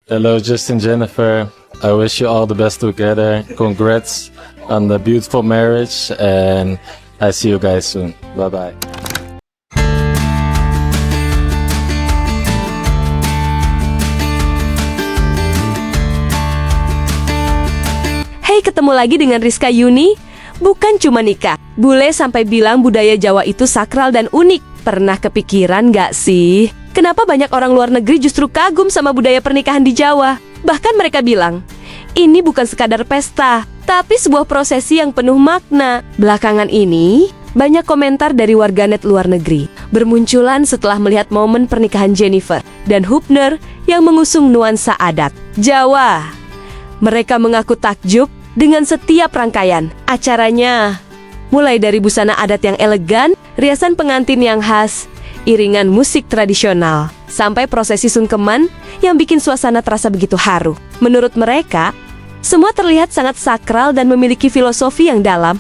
Hello, Justin, Jennifer. I wish you all the best together. Congrats on the beautiful marriage, and I see you guys soon. Bye bye. Hey, ketemu lagi dengan Rizka Yuni. Bukan cuma nikah, bule sampai bilang budaya Jawa itu sakral dan unik. Pernah kepikiran gak sih? Kenapa banyak orang luar negeri justru kagum sama budaya pernikahan di Jawa? Bahkan mereka bilang, ini bukan sekadar pesta, tapi sebuah prosesi yang penuh makna. Belakangan ini, banyak komentar dari warganet luar negeri bermunculan setelah melihat momen pernikahan Jennifer dan Hubner yang mengusung nuansa adat Jawa. Mereka mengaku takjub dengan setiap rangkaian acaranya. Mulai dari busana adat yang elegan, riasan pengantin yang khas, iringan musik tradisional, sampai prosesi sungkeman yang bikin suasana terasa begitu haru. Menurut mereka, semua terlihat sangat sakral dan memiliki filosofi yang dalam.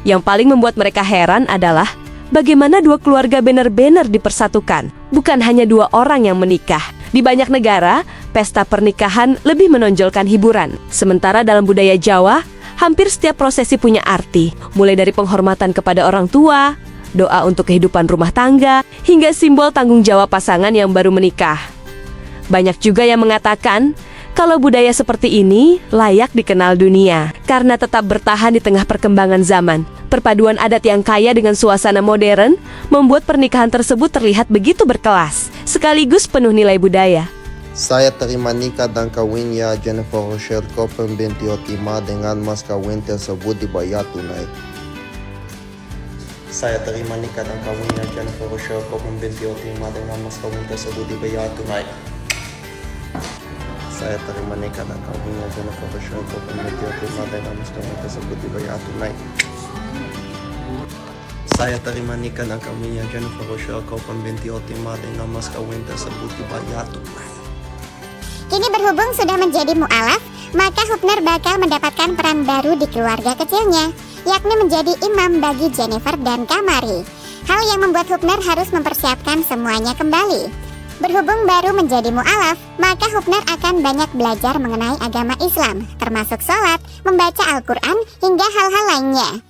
Yang paling membuat mereka heran adalah bagaimana dua keluarga benar-benar dipersatukan, bukan hanya dua orang yang menikah. Di banyak negara, pesta pernikahan lebih menonjolkan hiburan. Sementara dalam budaya Jawa, hampir setiap prosesi punya arti, mulai dari penghormatan kepada orang tua, doa untuk kehidupan rumah tangga, hingga simbol tanggung jawab pasangan yang baru menikah. Banyak juga yang mengatakan kalau budaya seperti ini layak dikenal dunia karena tetap bertahan di tengah perkembangan zaman. Perpaduan adat yang kaya dengan suasana modern membuat pernikahan tersebut terlihat begitu berkelas, sekaligus penuh nilai budaya. Saya terima nikah dan kawinnya Jennifer Rochelle Copen binti Otima dengan mas kawin tersebut dibayar tunai. Saya terima nikah dan kawinnya Jennifer Rochelle Copen binti Otima dengan mas kawin tersebut dibayar tunai. Saya terima nikah dan kawinnya Jennifer Rochelle Copen binti Otima dengan mas kawin tersebut dibayar tunai. Saya terima nikah dan kawinnya Jennifer Rochelle Copen binti Otima dengan mas kawin tersebut dibayar tunai. Kini berhubung sudah menjadi mu'alaf, maka Hubner bakal mendapatkan peran baru di keluarga kecilnya, yakni menjadi imam bagi Jennifer dan Kamari. Hal yang membuat Hubner harus mempersiapkan semuanya kembali. Berhubung baru menjadi mu'alaf, maka Hubner akan banyak belajar mengenai agama Islam, termasuk sholat, membaca Al-Quran, hingga hal-hal lainnya.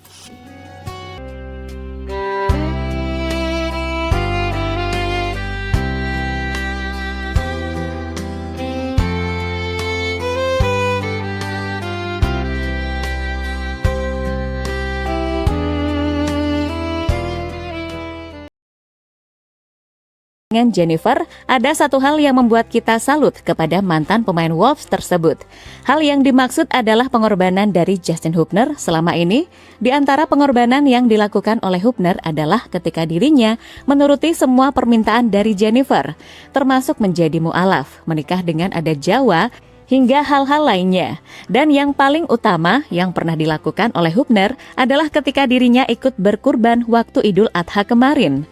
Dengan Jennifer, ada satu hal yang membuat kita salut kepada mantan pemain Wolves tersebut. Hal yang dimaksud adalah pengorbanan dari Justin Hubner selama ini. Di antara pengorbanan yang dilakukan oleh Hubner adalah ketika dirinya menuruti semua permintaan dari Jennifer, termasuk menjadi mu'alaf, menikah dengan adat Jawa, hingga hal-hal lainnya. Dan yang paling utama yang pernah dilakukan oleh Hubner adalah ketika dirinya ikut berkurban waktu Idul Adha kemarin.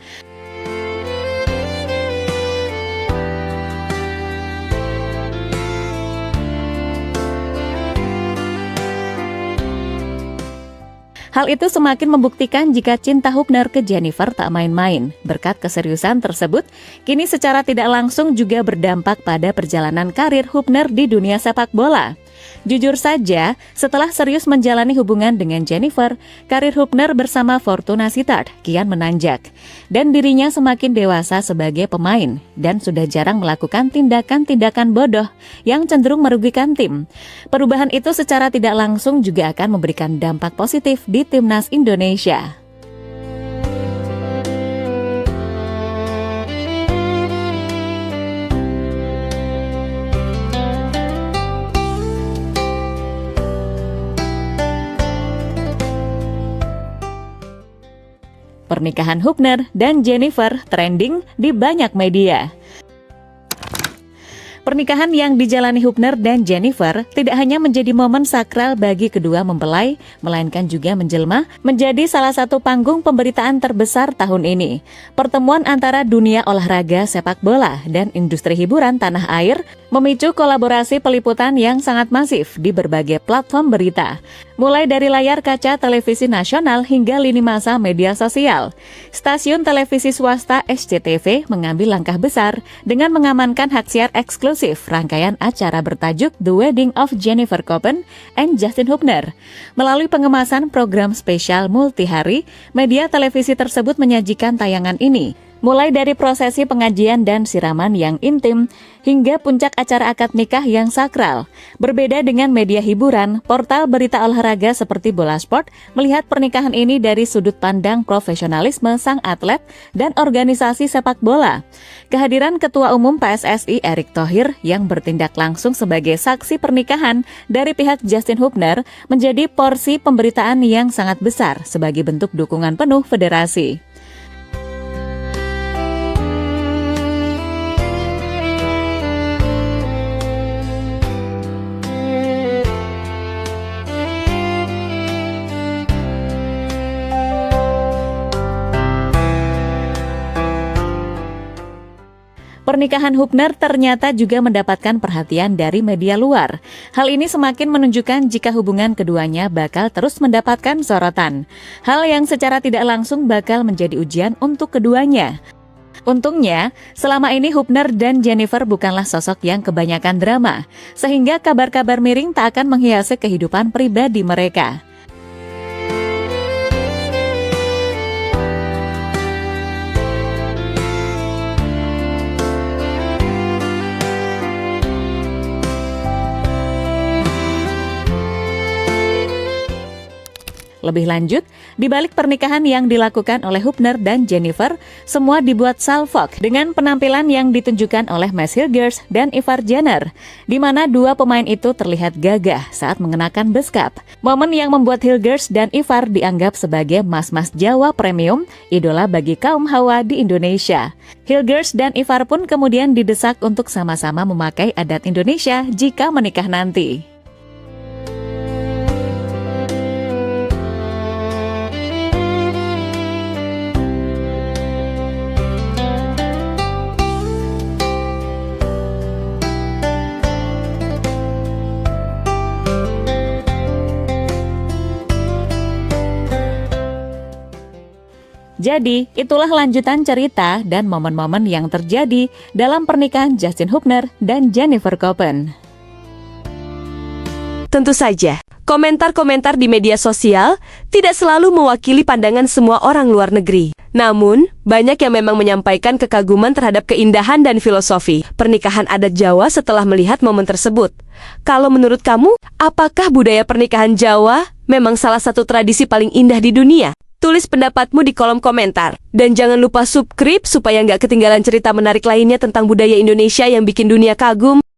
Hal itu semakin membuktikan jika cinta Hubner ke Jennifer tak main-main. Berkat keseriusan tersebut, kini secara tidak langsung juga berdampak pada perjalanan karir Hubner di dunia sepak bola. Jujur saja, setelah serius menjalani hubungan dengan Jennifer, karir Hubner bersama Fortuna Sittard kian menanjak. Dan dirinya semakin dewasa sebagai pemain dan sudah jarang melakukan tindakan-tindakan bodoh yang cenderung merugikan tim. Perubahan itu secara tidak langsung juga akan memberikan dampak positif di timnas Indonesia. Pernikahan Hubner dan Jennifer trending di banyak media. Pernikahan yang dijalani Hubner dan Jennifer tidak hanya menjadi momen sakral bagi kedua mempelai, melainkan juga menjelma menjadi salah satu panggung pemberitaan terbesar tahun ini. Pertemuan antara dunia olahraga sepak bola dan industri hiburan tanah air memicu kolaborasi peliputan yang sangat masif di berbagai platform berita. mulai dari layar kaca televisi nasional hingga lini masa media sosial. Stasiun televisi swasta SCTV mengambil langkah besar dengan mengamankan hak siar eksklusif rangkaian acara bertajuk The Wedding of Jennifer Copen and Justin Hubner. Melalui pengemasan program spesial multihari, media televisi tersebut menyajikan tayangan ini. Mulai dari prosesi pengajian dan siraman yang intim, hingga puncak acara akad nikah yang sakral. Berbeda dengan media hiburan, portal berita olahraga seperti Bola Sport melihat pernikahan ini dari sudut pandang profesionalisme sang atlet dan organisasi sepak bola. Kehadiran Ketua Umum PSSI Erick Thohir yang bertindak langsung sebagai saksi pernikahan dari pihak Justin Hubner menjadi porsi pemberitaan yang sangat besar sebagai bentuk dukungan penuh federasi. Pernikahan Hubner ternyata juga mendapatkan perhatian dari media luar. Hal ini semakin menunjukkan jika hubungan keduanya bakal terus mendapatkan sorotan. Hal yang secara tidak langsung bakal menjadi ujian untuk keduanya. Untungnya, selama ini Hubner dan Jennifer bukanlah sosok yang kebanyakan drama, sehingga kabar-kabar miring tak akan menghiasi kehidupan pribadi mereka. Lebih lanjut, di balik pernikahan yang dilakukan oleh Hubner dan Jennifer, semua dibuat salfok dengan penampilan yang ditunjukkan oleh Mass Hilgers dan Ivar Jenner, di mana dua pemain itu terlihat gagah saat mengenakan beskap. Momen yang membuat Hilgers dan Ivar dianggap sebagai mas-mas Jawa premium, idola bagi kaum Hawa di Indonesia. Hilgers dan Ivar pun kemudian didesak untuk sama-sama memakai adat Indonesia jika menikah nanti. Jadi, itulah lanjutan cerita dan momen-momen yang terjadi dalam pernikahan Justin Hubner dan Jennifer Copen. Tentu saja, komentar-komentar di media sosial tidak selalu mewakili pandangan semua orang luar negeri. Namun, banyak yang memang menyampaikan kekaguman terhadap keindahan dan filosofi pernikahan adat Jawa setelah melihat momen tersebut. Kalau menurut kamu, apakah budaya pernikahan Jawa memang salah satu tradisi paling indah di dunia? Tulis pendapatmu di kolom komentar. Dan jangan lupa subscribe supaya nggak ketinggalan cerita menarik lainnya tentang budaya Indonesia yang bikin dunia kagum.